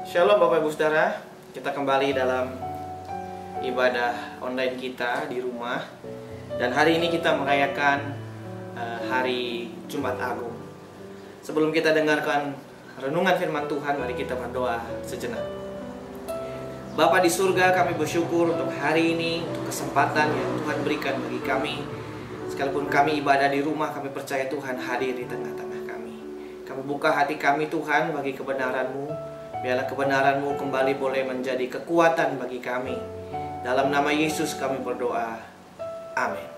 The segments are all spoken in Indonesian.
Shalom Bapak Ibu Saudara, kita kembali dalam ibadah online kita di rumah. Dan hari ini kita merayakan hari Jumat Agung. Sebelum kita dengarkan renungan firman Tuhan, mari kita berdoa sejenak. Bapa di surga, kami bersyukur untuk hari ini, untuk kesempatan yang Tuhan berikan bagi kami. Sekalipun kami ibadah di rumah, kami percaya Tuhan hadir di tengah-tengah kami. Kami buka hati kami Tuhan bagi kebenaran-Mu. Biarlah kebenaran-Mu kembali boleh menjadi kekuatan bagi kami. Dalam nama Yesus kami berdoa. Amin.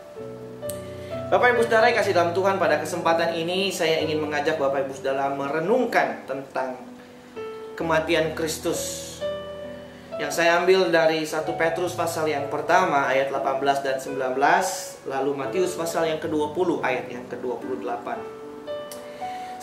Bapak Ibu Saudara yang kasih dalam Tuhan, pada kesempatan ini saya ingin mengajak Bapak Ibu Saudara merenungkan tentang kematian Kristus. Yang saya ambil dari 1 Petrus pasal yang pertama ayat 18 dan 19, lalu Matius pasal yang ke-20 ayat yang ke-28.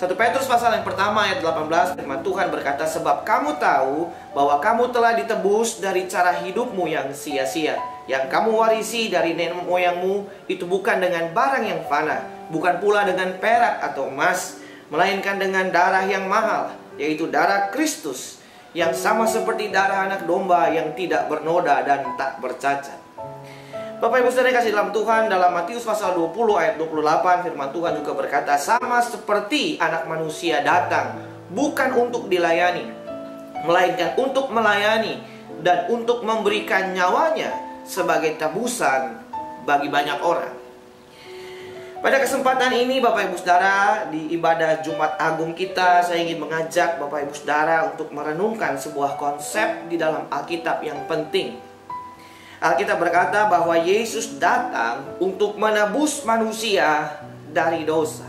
1 Petrus pasal yang pertama ayat 18, firman Tuhan berkata, sebab kamu tahu bahwa kamu telah ditebus dari cara hidupmu yang sia-sia, yang kamu warisi dari nenek moyangmu, itu bukan dengan barang yang fana, bukan pula dengan perak atau emas, melainkan dengan darah yang mahal, yaitu darah Kristus, yang sama seperti darah anak domba yang tidak bernoda dan tak bercacat. Bapak Ibu Saudara kasih dalam Tuhan, dalam Matius pasal 20 ayat 28 firman Tuhan juga berkata, sama seperti anak manusia datang bukan untuk dilayani, melainkan untuk melayani dan untuk memberikan nyawanya sebagai tebusan bagi banyak orang. Pada kesempatan ini Bapak Ibu Saudara, di ibadah Jumat Agung kita, saya ingin mengajak Bapak Ibu Saudara untuk merenungkan sebuah konsep di dalam Alkitab yang penting. Alkitab berkata bahwa Yesus datang untuk menebus manusia dari dosa.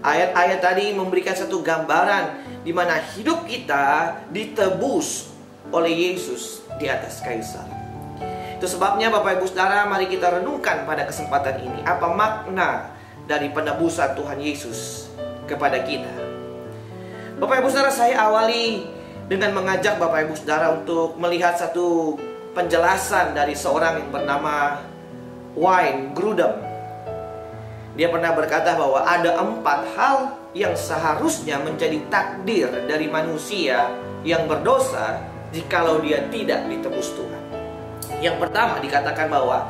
Ayat-ayat tadi memberikan satu gambaran di mana hidup kita ditebus oleh Yesus di atas kayu salib. Itu sebabnya Bapak Ibu Saudara, mari kita renungkan pada kesempatan ini apa makna dari penebusan Tuhan Yesus kepada kita. Bapak Ibu Saudara, saya awali dengan mengajak Bapak Ibu Saudara untuk melihat satu penjelasan dari seorang yang bernama Wayne Grudem. Dia pernah berkata bahwa ada 4 hal yang seharusnya menjadi takdir dari manusia yang berdosa jikalau dia tidak ditebus Tuhan. Yang pertama dikatakan bahwa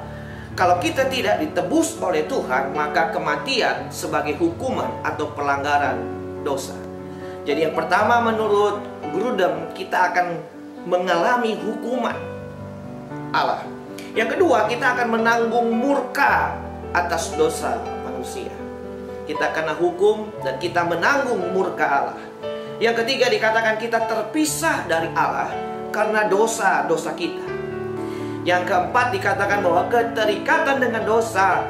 kalau kita tidak ditebus oleh Tuhan, maka kematian sebagai hukuman atau pelanggaran dosa. Jadi yang pertama menurut Grudem, kita akan mengalami hukuman Allah. Yang kedua, kita akan menanggung murka atas dosa manusia. Kita kena hukum dan kita menanggung murka Allah. Yang ketiga dikatakan kita terpisah dari Allah karena dosa-dosa kita. Yang keempat dikatakan bahwa keterikatan dengan dosa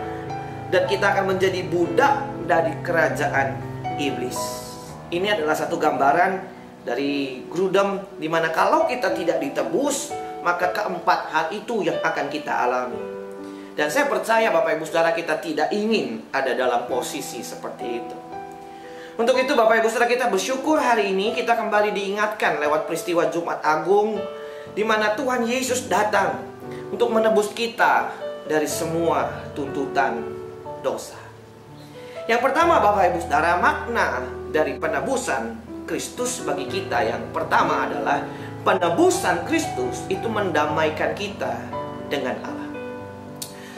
dan kita akan menjadi budak dari kerajaan iblis. Ini adalah satu gambaran dari Grudem, di mana kalau kita tidak ditebus, maka keempat hal itu yang akan kita alami. Dan saya percaya Bapak Ibu Saudara, kita tidak ingin ada dalam posisi seperti itu. Untuk itu Bapak Ibu Saudara, kita bersyukur hari ini kita kembali diingatkan lewat peristiwa Jumat Agung, di mana Tuhan Yesus datang untuk menebus kita dari semua tuntutan dosa. Yang pertama Bapak Ibu Saudara, makna dari penebusan Kristus bagi kita yang pertama adalah penebusan Kristus itu mendamaikan kita dengan Allah.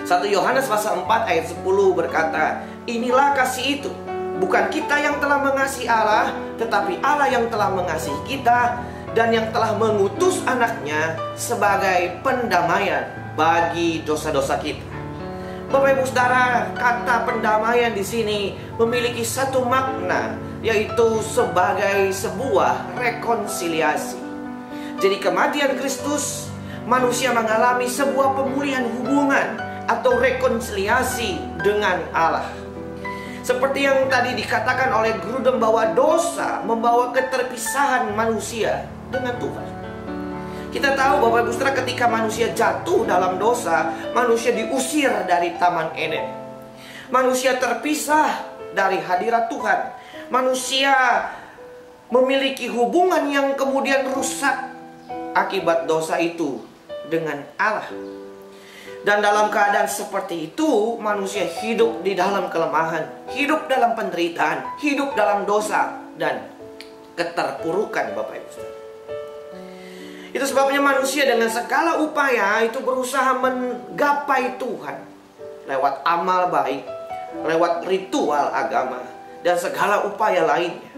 1 Yohanes pasal 4 ayat 10 berkata, inilah kasih itu, bukan kita yang telah mengasihi Allah, tetapi Allah yang telah mengasihi kita dan yang telah mengutus anaknya sebagai pendamaian bagi dosa-dosa kita. Bapak Ibu Saudara, kata pendamaian di sini memiliki satu makna, yaitu sebagai sebuah rekonsiliasi. Jadi kematian Kristus, manusia mengalami sebuah pemulihan hubungan atau rekonsiliasi dengan Allah. Seperti yang tadi dikatakan oleh Grudem bahwa dosa membawa keterpisahan manusia dengan Tuhan. Kita tahu Bapak Ibu Saudara, ketika manusia jatuh dalam dosa, manusia diusir dari Taman Eden. Manusia terpisah dari hadirat Tuhan. Manusia memiliki hubungan yang kemudian rusak akibat dosa itu dengan Allah. Dan dalam keadaan seperti itu, manusia hidup di dalam kelemahan, hidup dalam penderitaan, hidup dalam dosa dan keterpurukan, Bapak Ibu Saudara. Itu sebabnya manusia dengan segala upaya itu berusaha menggapai Tuhan lewat amal baik, lewat ritual agama, dan segala upaya lainnya.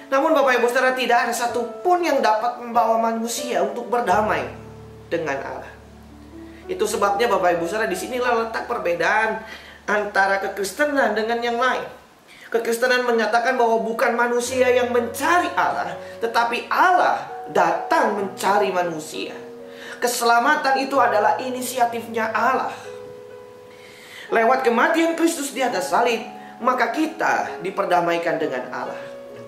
Namun Bapak Ibu Saudara, tidak ada satupun yang dapat membawa manusia untuk berdamai dengan Allah. Itu sebabnya Bapak Ibu Saudara, disinilah letak perbedaan antara kekristenan dengan yang lain. Kekristenan menyatakan bahwa bukan manusia yang mencari Allah, tetapi Allah datang mencari manusia. Keselamatan itu adalah inisiatifnya Allah. Lewat kematian Kristus di atas salib, maka kita diperdamaikan dengan Allah.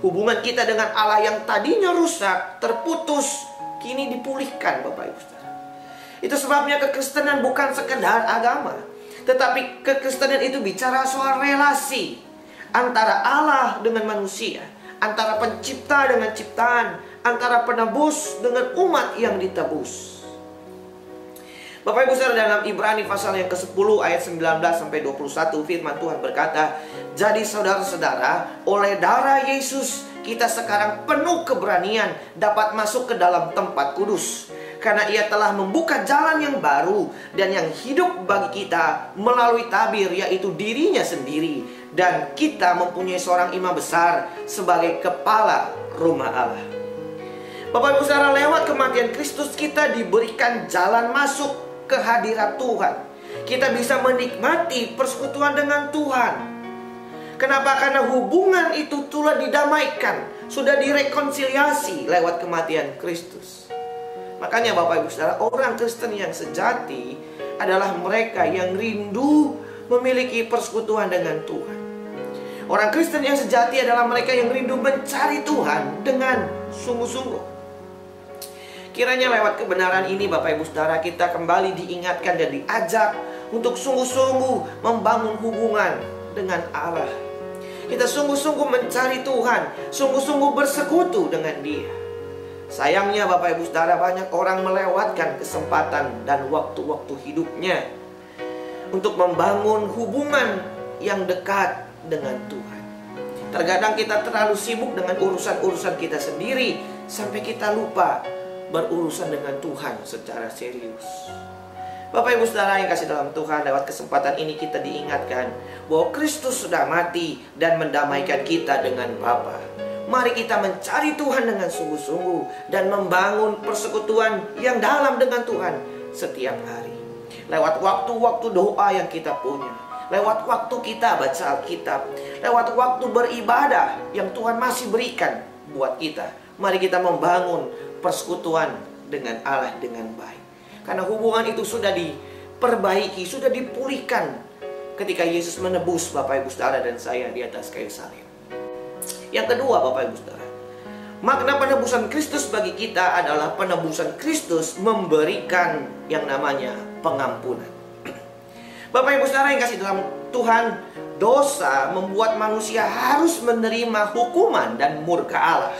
Hubungan kita dengan Allah yang tadinya rusak, terputus, kini dipulihkan Bapak Ibu Saudara. Itu sebabnya kekristenan bukan sekedar agama, tetapi kekristenan itu bicara soal relasi antara Allah dengan manusia, antara pencipta dengan ciptaan, antara penebus dengan umat yang ditebus. Bapak Ibu Saudara, dalam Ibrani pasal yang ke-10 ayat 19-21 firman Tuhan berkata, "Jadi saudara-saudara, oleh darah Yesus kita sekarang penuh keberanian dapat masuk ke dalam tempat kudus, karena Ia telah membuka jalan yang baru dan yang hidup bagi kita melalui tabir, yaitu dirinya sendiri. Dan kita mempunyai seorang imam besar sebagai kepala rumah Allah." Bapak Ibu Saudara, lewat kematian Kristus kita diberikan jalan masuk ke hadirat Tuhan. Kita bisa menikmati persekutuan dengan Tuhan. Kenapa? Karena hubungan itu telah didamaikan, sudah direkonsiliasi lewat kematian Kristus. Makanya Bapak Ibu Saudara, orang Kristen yang sejati adalah mereka yang rindu memiliki persekutuan dengan Tuhan. Orang Kristen yang sejati adalah mereka yang rindu mencari Tuhan dengan sungguh-sungguh. Kiranya lewat kebenaran ini Bapak Ibu Saudara, kita kembali diingatkan dan diajak untuk sungguh-sungguh membangun hubungan dengan Allah. Kita sungguh-sungguh mencari Tuhan, sungguh-sungguh bersekutu dengan Dia. Sayangnya Bapak Ibu Saudara, banyak orang melewatkan kesempatan dan waktu-waktu hidupnya untuk membangun hubungan yang dekat dengan Tuhan. Terkadang kita terlalu sibuk dengan urusan-urusan kita sendiri sampai kita lupa berurusan dengan Tuhan secara serius. Bapak Ibu Saudara yang kasih dalam Tuhan, lewat kesempatan ini kita diingatkan bahwa Kristus sudah mati dan mendamaikan kita dengan Bapa. Mari kita mencari Tuhan dengan sungguh-sungguh dan membangun persekutuan yang dalam dengan Tuhan setiap hari. Lewat waktu-waktu doa yang kita punya, lewat waktu kita baca Alkitab, lewat waktu beribadah yang Tuhan masih berikan buat kita. Mari kita membangun persekutuan dengan Allah dengan baik. Karena hubungan itu sudah diperbaiki, sudah dipulihkan ketika Yesus menebus Bapak Ibu Saudara dan saya di atas kayu salib. Yang kedua Bapak Ibu Saudara, makna penebusan Kristus bagi kita adalah penebusan Kristus memberikan yang namanya pengampunan. Bapak Ibu Saudara yang kasih dalam Tuhan, dosa membuat manusia harus menerima hukuman dan murka Allah.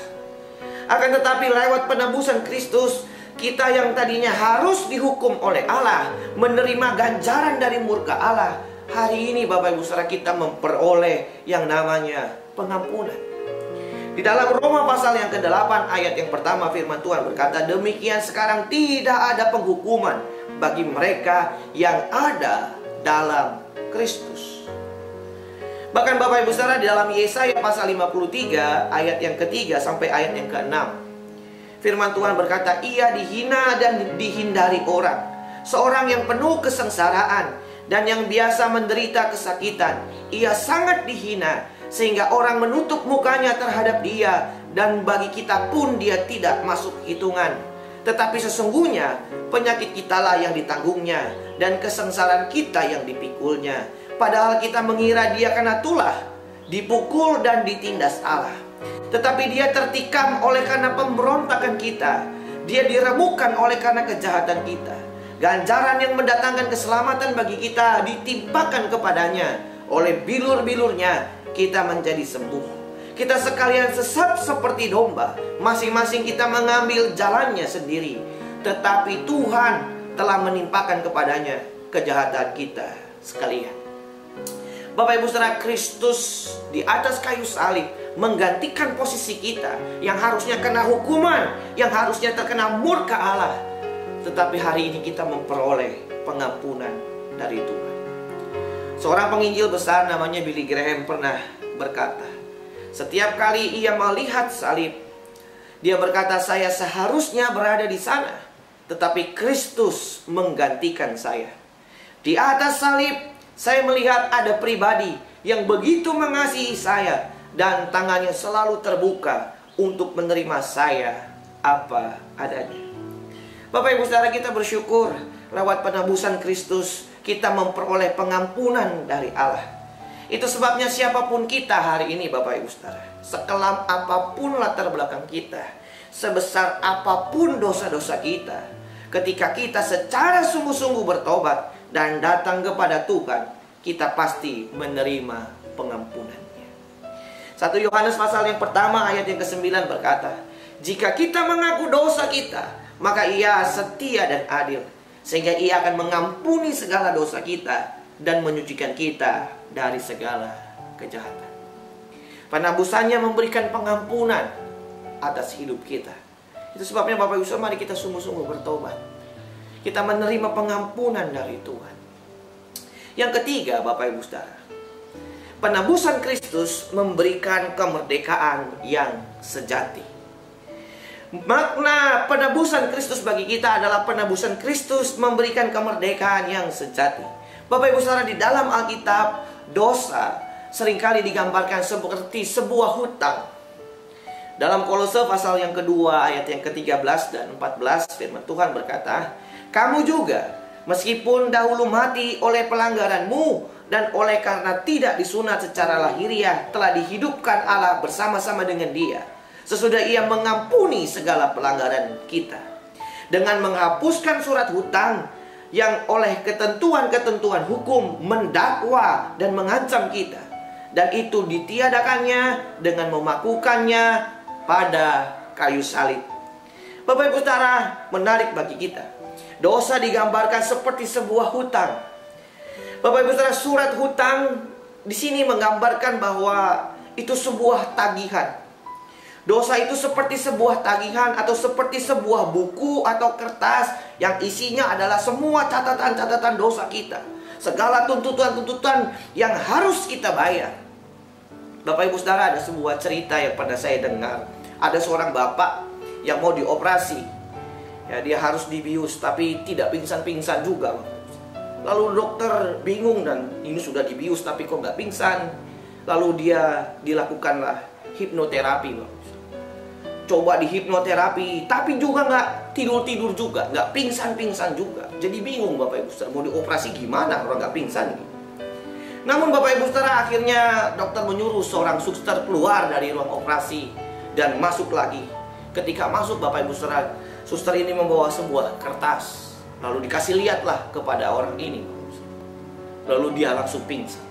Akan tetapi lewat penebusan Kristus, kita yang tadinya harus dihukum oleh Allah, menerima ganjaran dari murka Allah. Hari ini Bapak Ibu Saudara, kita memperoleh yang namanya pengampunan. Di dalam Roma pasal yang ke-8 ayat yang pertama firman Tuhan berkata, "Demikian sekarang tidak ada penghukuman bagi mereka yang ada dalam Kristus." Bahkan Bapak Ibu Saudara, di dalam Yesaya pasal 53 ayat yang ketiga sampai ayat yang ke-6, firman Tuhan berkata, "Ia dihina dan dihindari orang, seorang yang penuh kesengsaraan dan yang biasa menderita kesakitan. Ia sangat dihina sehingga orang menutup mukanya terhadap dia, dan bagi kita pun dia tidak masuk hitungan. Tetapi sesungguhnya penyakit kitalah yang ditanggungnya, dan kesengsaraan kita yang dipikulnya. Padahal kita mengira dia kena tulah, dipukul dan ditindas Allah. Tetapi dia tertikam oleh karena pemberontakan kita, dia diremukkan oleh karena kejahatan kita. Ganjaran yang mendatangkan keselamatan bagi kita ditimpakan kepadanya. Oleh bilur-bilurnya kita menjadi sembuh. Kita sekalian sesat seperti domba, masing-masing kita mengambil jalannya sendiri. Tetapi Tuhan telah menimpakan kepadanya kejahatan kita sekalian." Bapak Ibu Saudara, Kristus di atas kayu salib menggantikan posisi kita yang harusnya kena hukuman, yang harusnya terkena murka Allah. Tetapi hari ini kita memperoleh pengampunan dari Tuhan. Seorang penginjil besar namanya Billy Graham pernah berkata, setiap kali ia melihat salib, dia berkata, saya seharusnya berada di sana, tetapi Kristus menggantikan saya. Di atas salib, saya melihat ada pribadi yang begitu mengasihi saya, dan tangannya selalu terbuka untuk menerima saya apa adanya. Bapak Ibu Saudara, kita bersyukur lewat penebusan Kristus kita memperoleh pengampunan dari Allah. Itu sebabnya siapapun kita hari ini Bapak Ibu Saudara, sekelam apapun latar belakang kita, sebesar apapun dosa-dosa kita, ketika kita secara sungguh-sungguh bertobat dan datang kepada Tuhan, kita pasti menerima pengampunannya. 1 Yohanes pasal yang pertama ayat yang ke-9 berkata, jika kita mengaku dosa kita, maka Ia setia dan adil, sehingga Ia akan mengampuni segala dosa kita dan menyucikan kita dari segala kejahatan. Penebusannya memberikan pengampunan atas hidup kita. Itu sebabnya Bapak Ibu Saudara, mari kita sungguh-sungguh bertobat. Kita menerima pengampunan dari Tuhan. Yang ketiga Bapak Ibu Saudara, penebusan Kristus memberikan kemerdekaan yang sejati. Makna penebusan Kristus bagi kita adalah penebusan Kristus memberikan kemerdekaan yang sejati. Bapak Ibu Saudara, di dalam Alkitab, dosa seringkali digambarkan seperti sebuah hutang. Dalam Kolose pasal yang kedua ayat yang ke-13 dan 14, firman Tuhan berkata, kamu juga meskipun dahulu mati oleh pelanggaranmu dan oleh karena tidak disunat secara lahiriah, telah dihidupkan Allah bersama-sama dengan Dia, sesudah Ia mengampuni segala pelanggaran kita, dengan menghapuskan surat hutang yang oleh ketentuan-ketentuan hukum mendakwa dan mengancam kita, dan itu ditiadakannya dengan memakukannya pada kayu salib. Bapak Ibu Saudara, menarik bagi kita, dosa digambarkan seperti sebuah hutang. Bapak Ibu Saudara, surat hutang di sini menggambarkan bahwa itu sebuah tagihan. Dosa itu seperti sebuah tagihan atau seperti sebuah buku atau kertas yang isinya adalah semua catatan-catatan dosa kita, segala tuntutan-tuntutan yang harus kita bayar. Bapak Ibu Saudara, ada sebuah cerita yang pernah saya dengar. Ada seorang bapak yang mau dioperasi, ya, dia harus dibius tapi tidak pingsan-pingsan juga. Lalu dokter bingung, dan ini sudah dibius tapi kok nggak pingsan. Lalu dia dilakukanlah hipnoterapi. Coba di hipnoterapi, tapi juga nggak tidur-tidur juga, nggak pingsan-pingsan juga. Jadi bingung Bapak Ibu Saudara, mau dioperasi gimana orang nggak pingsan gitu. Namun Bapak Ibu Saudara, akhirnya dokter menyuruh seorang suster keluar dari ruang operasi dan masuk lagi. Ketika masuk Bapak Ibu Saudara, suster ini membawa sebuah kertas. Lalu dikasih lihatlah kepada orang ini. Lalu dia langsung pingsan.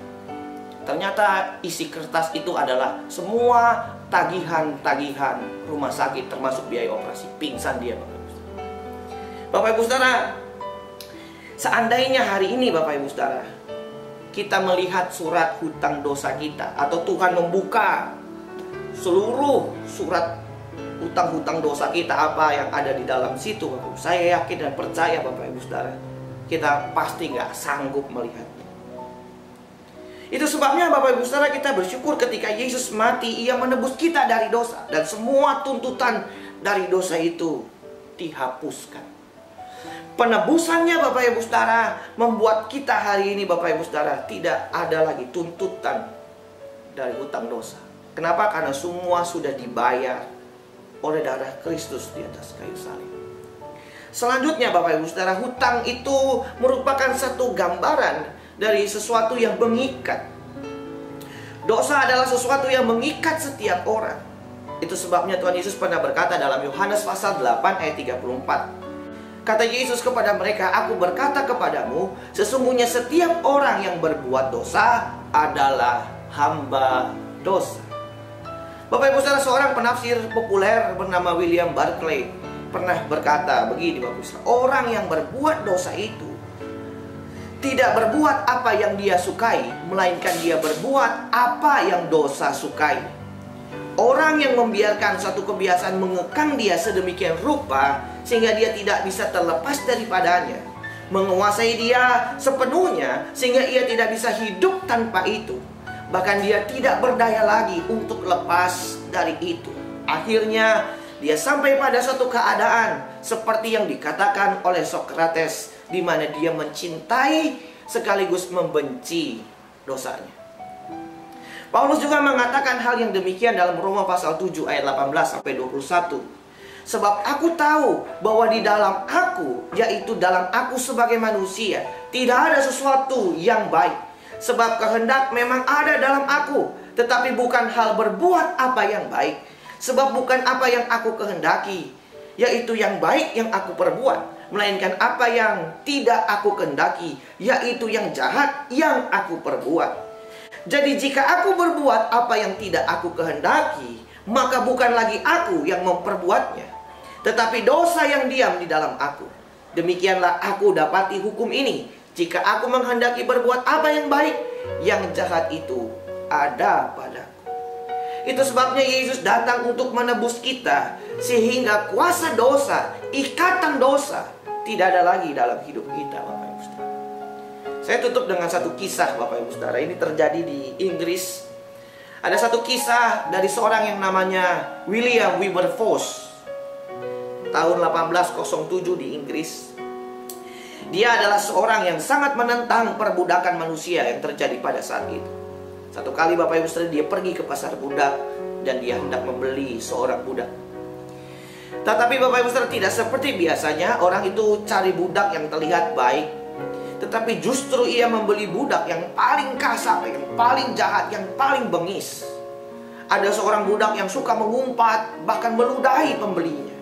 Ternyata isi kertas itu adalah semua tagihan-tagihan rumah sakit, termasuk biaya operasi. Pingsan dia Bapak Ibu Saudara. Bapak Ibu Saudara, seandainya hari ini Bapak Ibu Saudara, kita melihat surat hutang dosa kita, atau Tuhan membuka seluruh surat hutang-hutang dosa kita, apa yang ada di dalam situ Bapak Ibu, saya yakin dan percaya Bapak Ibu Saudara, kita pasti nggak sanggup melihat. Itu sebabnya Bapak Ibu Saudara, kita bersyukur ketika Yesus mati, Ia menebus kita dari dosa, dan semua tuntutan dari dosa itu dihapuskan. Penebusannya Bapak Ibu Saudara membuat kita hari ini Bapak Ibu Saudara tidak ada lagi tuntutan dari hutang dosa. Kenapa? Karena semua sudah dibayar oleh darah Kristus di atas kayu salib. Selanjutnya Bapak Ibu Saudara, hutang itu merupakan satu gambaran dari sesuatu yang mengikat. Dosa adalah sesuatu yang mengikat setiap orang. Itu sebabnya Tuhan Yesus pernah berkata dalam Yohanes pasal 8 ayat 34. Kata Yesus kepada mereka, aku berkata kepadamu, sesungguhnya setiap orang yang berbuat dosa adalah hamba dosa. Bapak Ibu Saudara, seorang penafsir populer bernama William Barclay pernah berkata begini Bapak Ibu Saudara, orang yang berbuat dosa itu tidak berbuat apa yang dia sukai, melainkan dia berbuat apa yang dosa sukai. Orang yang membiarkan satu kebiasaan mengekang dia sedemikian rupa sehingga dia tidak bisa terlepas daripadanya, menguasai dia sepenuhnya sehingga ia tidak bisa hidup tanpa itu. Bahkan dia tidak berdaya lagi untuk lepas dari itu. Akhirnya dia sampai pada suatu keadaan seperti yang dikatakan oleh Sokrates, di mana dia mencintai sekaligus membenci dosanya. Paulus juga mengatakan hal yang demikian dalam Roma pasal 7 ayat 18 sampai 21. Sebab aku tahu bahwa di dalam aku, yaitu dalam aku sebagai manusia, tidak ada sesuatu yang baik. Sebab kehendak memang ada dalam aku, tetapi bukan hal berbuat apa yang baik. Sebab bukan apa yang aku kehendaki, yaitu yang baik yang aku perbuat, melainkan apa yang tidak aku kehendaki, yaitu yang jahat yang aku perbuat. Jadi jika aku berbuat apa yang tidak aku kehendaki, maka bukan lagi aku yang memperbuatnya, tetapi dosa yang diam di dalam aku. Demikianlah aku dapati hukum ini: jika aku menghendaki berbuat apa yang baik, yang jahat itu ada padaku. Itu sebabnya Yesus datang untuk menebus kita, sehingga kuasa dosa, ikatan dosa tidak ada lagi dalam hidup kita, Bapak Ibu Saudara. Saya tutup dengan satu kisah, Bapak Ibu Saudara. Ini terjadi di Inggris. Ada satu kisah dari seorang yang namanya William Wilberforce, tahun 1807 di Inggris. Dia adalah seorang yang sangat menentang perbudakan manusia yang terjadi pada saat itu. Satu kali Bapak Ibu Saudara, dia pergi ke pasar budak dan dia hendak membeli seorang budak. Tetapi Bapak Ibu Saudara, tidak seperti biasanya orang itu cari budak yang terlihat baik, tetapi justru ia membeli budak yang paling kasar, yang paling jahat, yang paling bengis. Ada seorang budak yang suka mengumpat, bahkan meludahi pembelinya.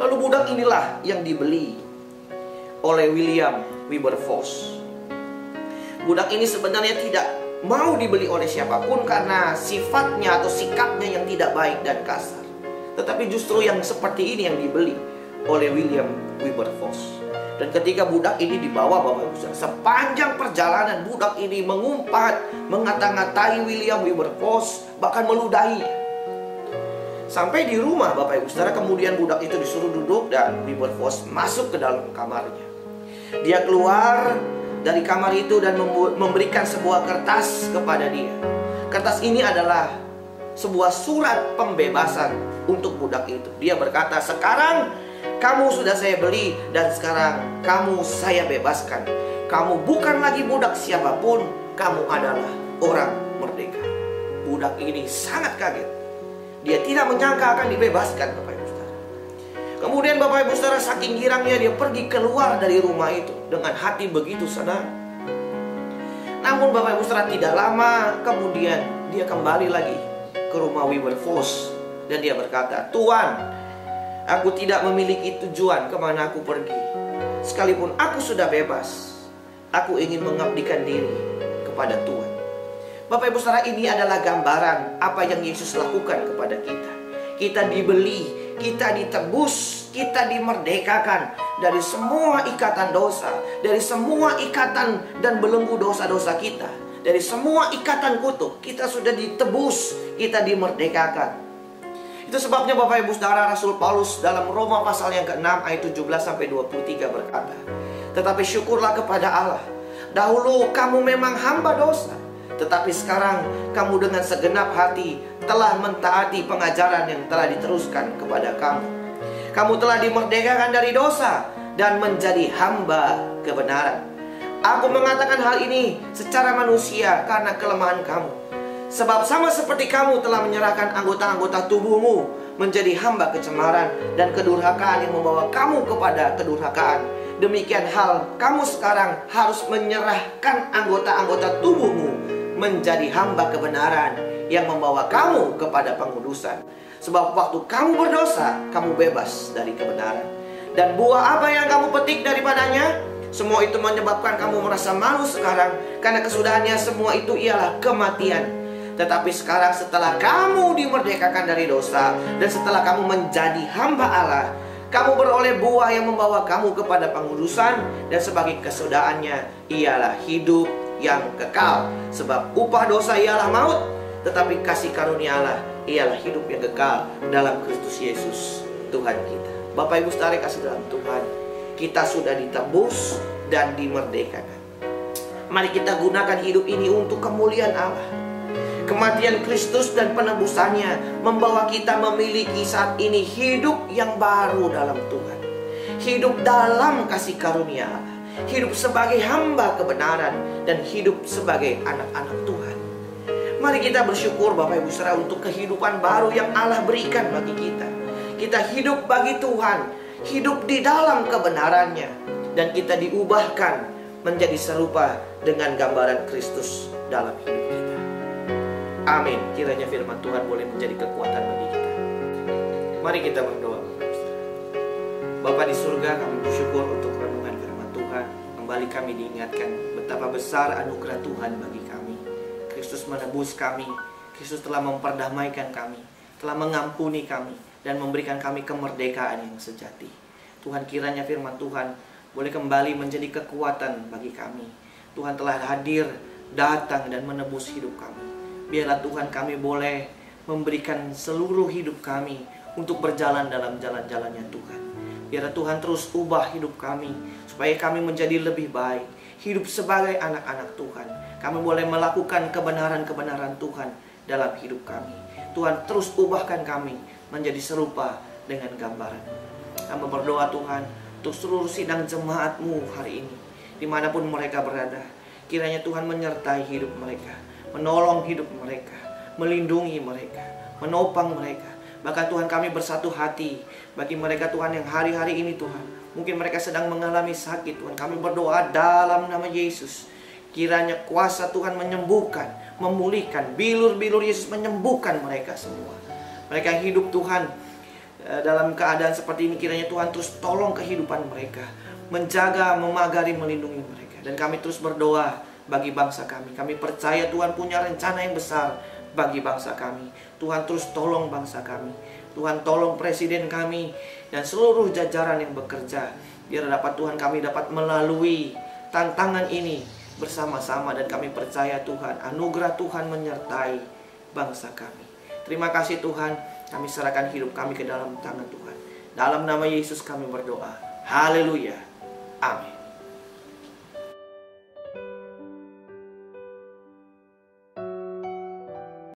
Lalu budak inilah yang dibeli oleh William Wilberforce. Budak ini sebenarnya tidak mau dibeli oleh siapapun karena sifatnya atau sikapnya yang tidak baik dan kasar. Tetapi justru yang seperti ini yang dibeli oleh William Wilberforce. Dan ketika budak ini dibawa, Bapak Ibu Saudara, sepanjang perjalanan budak ini mengumpat, mengata-ngatai William Wilberforce, bahkan meludahi. Sampai di rumah, Bapak Ibu Saudara, kemudian budak itu disuruh duduk dan Wilberforce masuk ke dalam kamarnya. Dia keluar dari kamar itu dan memberikan sebuah kertas kepada dia. Kertas ini adalah sebuah surat pembebasan untuk budak itu. Dia berkata, sekarang kamu sudah saya beli dan sekarang kamu saya bebaskan. Kamu bukan lagi budak siapapun, kamu adalah orang merdeka. Budak ini sangat kaget. Dia tidak menyangka akan dibebaskan, Bapak Ibu Saudara. Kemudian Bapak Ibu Saudara, saking girangnya dia pergi keluar dari rumah itu dengan hati begitu senang. Namun Bapak Ibu Saudara, tidak lama kemudian dia kembali lagi ke rumah Wilberforce dan dia berkata, Tuan, aku tidak memiliki tujuan kemana aku pergi. Sekalipun aku sudah bebas, aku ingin mengabdikan diri kepada Tuhan. Bapak Ibu Saudara, ini adalah gambaran apa yang Yesus lakukan kepada kita. Kita dibeli, kita ditebus, kita dimerdekakan dari semua ikatan dosa, dari semua ikatan dan belenggu dosa-dosa kita, dari semua ikatan kutuk. Kita sudah ditebus, kita dimerdekakan. Itu sebabnya Bapak Ibu Saudara, Rasul Paulus dalam Roma pasal yang ke-6 ayat 17-23 berkata, tetapi syukurlah kepada Allah, dahulu kamu memang hamba dosa, tetapi sekarang kamu dengan segenap hati telah mentaati pengajaran yang telah diteruskan kepada kamu. Kamu telah dimerdekakan dari dosa dan menjadi hamba kebenaran. Aku mengatakan hal ini secara manusia karena kelemahan kamu. Sebab sama seperti kamu telah menyerahkan anggota-anggota tubuhmu menjadi hamba kecemaran dan kedurhakaan yang membawa kamu kepada kedurhakaan, demikian hal kamu sekarang harus menyerahkan anggota-anggota tubuhmu menjadi hamba kebenaran yang membawa kamu kepada pengudusan. Sebab waktu kamu berdosa, kamu bebas dari kebenaran. Dan buah apa yang kamu petik daripadanya, semua itu menyebabkan kamu merasa malu sekarang, karena kesudahannya semua itu ialah kematian. Tetapi sekarang setelah kamu dimerdekakan dari dosa dan setelah kamu menjadi hamba Allah, Kamu beroleh buah yang membawa kamu kepada pengudusan, dan sebagai kesudahannya ialah hidup yang kekal. Sebab upah dosa ialah maut, tetapi kasih karunia Allah ialah hidup yang kekal dalam Kristus Yesus Tuhan kita. Bapak Ibu saudara kasih dalam Tuhan, kita sudah ditebus dan dimerdekakan. Mari kita gunakan hidup ini untuk kemuliaan Allah. Kematian Kristus dan penebusannya membawa kita memiliki saat ini hidup yang baru dalam Tuhan. Hidup dalam kasih karunia Allah. Hidup sebagai hamba kebenaran dan hidup sebagai anak-anak Tuhan. Mari kita bersyukur Bapak Ibu saudara untuk kehidupan baru yang Allah berikan bagi kita. Kita hidup bagi Tuhan, hidup di dalam kebenarannya, dan kita diubahkan menjadi serupa dengan gambaran Kristus dalam hidup kita. Amin. Kiranya firman Tuhan boleh menjadi kekuatan bagi kita. Mari kita berdoa. Bapa di surga, kami bersyukur untuk renungan firman Tuhan. Kembali kami diingatkan betapa besar anugerah Tuhan bagi kami. Kristus menebus kami. Kristus telah memperdamaikan kami, telah mengampuni kami, dan memberikan kami kemerdekaan yang sejati. Tuhan, kiranya firman Tuhan boleh kembali menjadi kekuatan bagi kami. Tuhan telah hadir, datang dan menebus hidup kami. Biarlah Tuhan kami boleh memberikan seluruh hidup kami untuk berjalan dalam jalan-jalannya Tuhan. Biarlah Tuhan terus ubah hidup kami supaya kami menjadi lebih baik. Hidup sebagai anak-anak Tuhan. Kami boleh melakukan kebenaran-kebenaran Tuhan dalam hidup kami. Tuhan terus ubahkan kami menjadi serupa dengan gambaran. Kami berdoa Tuhan untuk seluruh sidang jemaat-Mu hari ini, dimanapun mereka berada. Kiranya Tuhan menyertai hidup mereka, menolong hidup mereka, melindungi mereka, menopang mereka. Bahkan Tuhan kami bersatu hati bagi mereka Tuhan yang hari-hari ini Tuhan, mungkin mereka sedang mengalami sakit Tuhan. Kami berdoa dalam nama Yesus, kiranya kuasa Tuhan menyembuhkan, memulihkan, bilur-bilur Yesus menyembuhkan mereka semua. Mereka yang hidup Tuhan dalam keadaan seperti ini, kiranya Tuhan terus tolong kehidupan mereka, menjaga, memagari, melindungi mereka. Dan kami terus berdoa bagi bangsa kami. Kami percaya Tuhan punya rencana yang besar bagi bangsa kami. Tuhan terus tolong bangsa kami. Tuhan tolong presiden kami dan seluruh jajaran yang bekerja, biar dapat Tuhan kami dapat melalui tantangan ini bersama-sama. Dan kami percaya Tuhan, anugerah Tuhan menyertai bangsa kami. Terima kasih Tuhan, kami serahkan hidup kami ke dalam tangan Tuhan. Dalam nama Yesus kami berdoa. Haleluya. Amin.